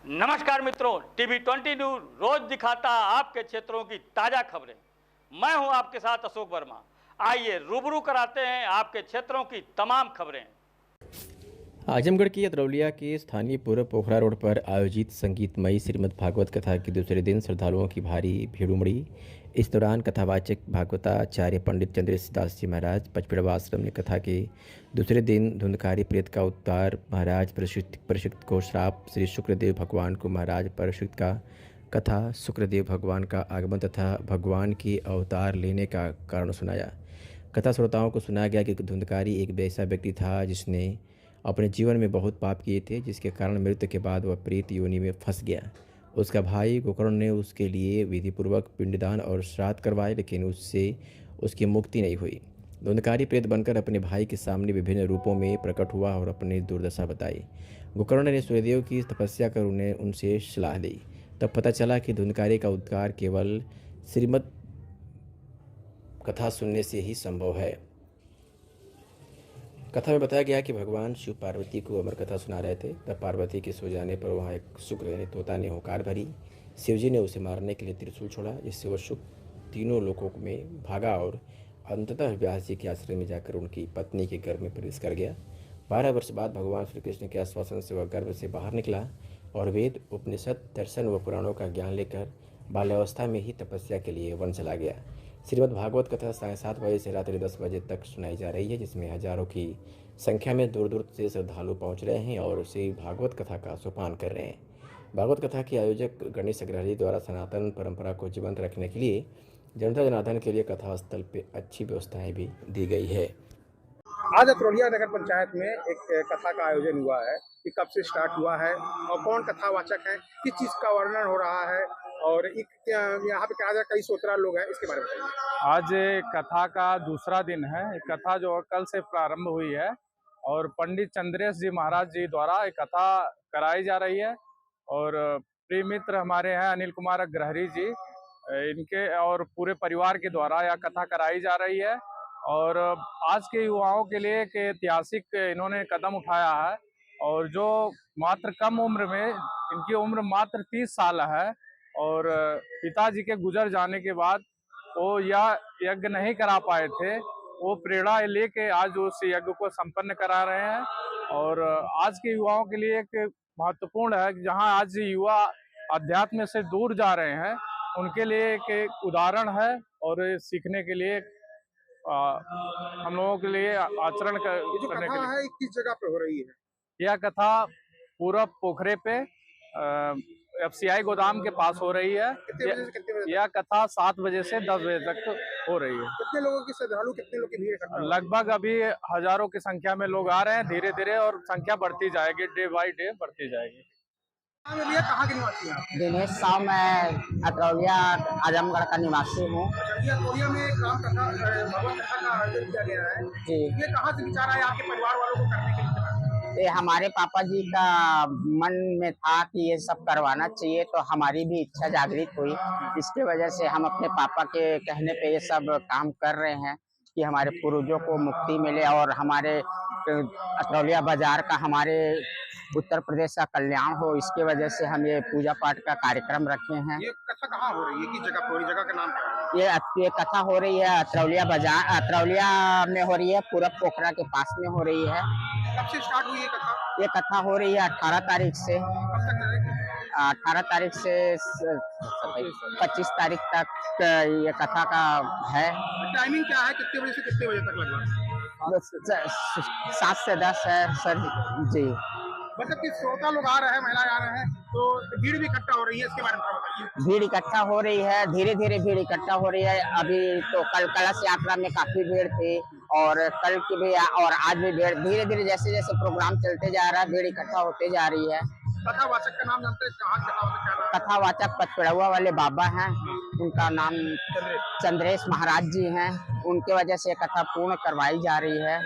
नमस्कार मित्रों, TV 20 news रोज दिखाता आपके क्षेत्रों की ताजा खबरें। मैं हूं आपके साथ अशोक वर्मा। आइए रूबरू कराते हैं आपके क्षेत्रों की तमाम खबरें। आजमगढ़ की अतरौलिया के स्थानीय पूर्व पोखरा रोड पर आयोजित संगीतमयी श्रीमद् भागवत कथा के दूसरे दिन श्रद्धालुओं की भारी भीड़ उमड़ी। इस दौरान कथावाचक भागवताचार्य पंडित चंद्रेश दास जी महाराज पचपेड़वा आश्रम ने कथा के दूसरे दिन धुंधकारी प्रेत का उद्धार, महाराज परीक्षित को श्राप, श्री शुक्रदेव भगवान को महाराज परीक्षित का कथा, शुक्रदेव भगवान का आगमन तथा भगवान के अवतार लेने का कारण सुनाया। कथा श्रोताओं को सुनाया गया कि धुंधकारी एक ऐसा व्यक्ति था जिसने अपने जीवन में बहुत पाप किए थे, जिसके कारण मृत्यु के बाद वह प्रेत योनि में फंस गया। उसका भाई गोकर्ण ने उसके लिए विधिपूर्वक पिंडदान और श्राद्ध करवाए, लेकिन उससे उसकी मुक्ति नहीं हुई। धुंधकारी प्रेत बनकर अपने भाई के सामने विभिन्न रूपों में प्रकट हुआ और अपनी दुर्दशा बताई। गोकर्ण ने सूर्यदेव की तपस्या कर उनसे सलाह ली। तब पता चला कि धुंधकारी का उद्धार केवल श्रीमद् कथा सुनने से ही संभव है। कथा में बताया गया कि भगवान शिव पार्वती को अमर कथा सुना रहे थे। तब पार्वती के सो जाने पर वहाँ एक शुक्र यानी तोता ने हुंकार भरी। शिवजी ने उसे मारने के लिए त्रिशूल छोड़ा, जिससे वह शुक्र तीनों लोकों में भागा और अंततः व्यास जी के आश्रम में जाकर उनकी पत्नी के गर्भ में प्रवेश कर गया। 12 वर्ष बाद भगवान श्री कृष्ण के आश्वासन से वह गर्भ से बाहर निकला और वेद, उपनिषद, दर्शन व पुराणों का ज्ञान लेकर बाल्यावस्था में ही तपस्या के लिए वन चला गया। श्रीमद् भागवत कथा 7:30 बजे से रात्रि 10 बजे तक सुनाई जा रही है, जिसमें हजारों की संख्या में दूर दूर से श्रद्धालु पहुंच रहे हैं और श्री भागवत कथा का सोपान कर रहे हैं। भागवत कथा के आयोजक गणेश अग्रहरी द्वारा सनातन परंपरा को जीवंत रखने के लिए जनता जनार्दन के लिए कथा स्थल पर अच्छी व्यवस्थाएं भी दी गई है। आज अतरौलिया नगर पंचायत में एक कथा का आयोजन हुआ है कि कब से स्टार्ट हुआ है और कौन कथावाचक है, किस चीज़ का वर्णन हो रहा है और यहाँ पे क्या कई श्रोता लोग हैं, इसके बारे में बताइए। आज कथा का दूसरा दिन है। कथा जो कल से प्रारंभ हुई है और पंडित चंद्रेश जी महाराज जी द्वारा एक कथा कराई जा रही है और प्रिय मित्र हमारे हैं अनिल कुमार अग्रहरी जी, इनके और पूरे परिवार के द्वारा यह कथा कराई जा रही है। और आज के युवाओं के लिए एक ऐतिहासिक इन्होंने कदम उठाया है और जो मात्र कम उम्र में, इनकी उम्र मात्र 30 साल है और पिताजी के गुजर जाने के बाद वो यह यज्ञ नहीं करा पाए थे, वो प्रेरणा लेके आज उस यज्ञ को संपन्न करा रहे हैं। और आज के युवाओं के लिए एक महत्वपूर्ण है कि जहां आज युवा अध्यात्म से दूर जा रहे हैं, उनके लिए एक उदाहरण है और सीखने के लिए हम लोगों के लिए आचरण करने के लिए है किस जगह पे हो रही है। यह कथा पूरब पोखरे पे FCI गोदाम के पास हो रही है। कितने बजे यह कथा 7 बजे से 10 बजे तक हो रही है। कितने लोगों की श्रद्धालु, कितने लोग की भीड़ इकट्ठा है? लगभग अभी हजारों की संख्या में लोग आ रहे हैं, धीरे धीरे और संख्या बढ़ती जाएगी, डे बाई डे बढ़ती जाएगी। भैया कहाँ के निवासी हैं आप? दिनेश साव, मैं अतरौलिया आजमगढ़ का निवासी हूँ। ये अतरौलिया में एक राम कथा भगवत कथा का आयोजन किया गया है जी, ये कहाँ से विचार आया आपके परिवार वालों को करने के लिए? ये हमारे पापा जी का मन में था कि ये सब करवाना चाहिए, तो हमारी भी इच्छा जागृत हुई। इसके वजह से हम अपने पापा के कहने पे ये सब काम कर रहे हैं कि हमारे पूर्वजों को मुक्ति मिले और हमारे अतरौलिया बाजार का, हमारे उत्तर प्रदेश का कल्याण हो। इसके वजह से हम ये पूजा पाठ का कार्यक्रम रखे हैं। ये कथा कहाँ हो रही है, किस जगह, पूरी जगह का नाम क्या है? ये कथा हो रही है अतरौलिया बाजार, अतरौलिया में हो रही है, पूरब पोखरा के पास में हो रही है। कब से स्टार्ट हुई ये कथा हो रही है 18 तारीख से। कब तक चलेगी? 18 तारीख से 25 तारीख तक ये कथा का है। टाइमिंग क्या है, कितने बजे से कितने बजे तक लगभग? 7 से 10 है सर जी। मतलब कि श्रोता लोग आ रहे हैं, महिलाएं आ रहे हैं, तो भीड़ भी इकट्ठा हो रही है, इसके बारे में बताइए। भीड़ इकट्ठा हो रही है, धीरे धीरे भीड़ इकट्ठा हो रही है। अभी तो कल कलश यात्रा में काफी भीड़ थी और कल की भी और आज भी भीड़, धीरे धीरे जैसे जैसे प्रोग्राम चलते जा रहा है भीड़ इकट्ठा होते जा रही है। कथावाचक का नाम जानते हैं? कहाँ कथावाचक क्या नाम? कथावाचक पचपेड़वा वाले बाबा हैं, उनका नाम चंद्रेश महाराज जी हैं। उनके वजह से कथा पूर्ण करवाई जा रही है।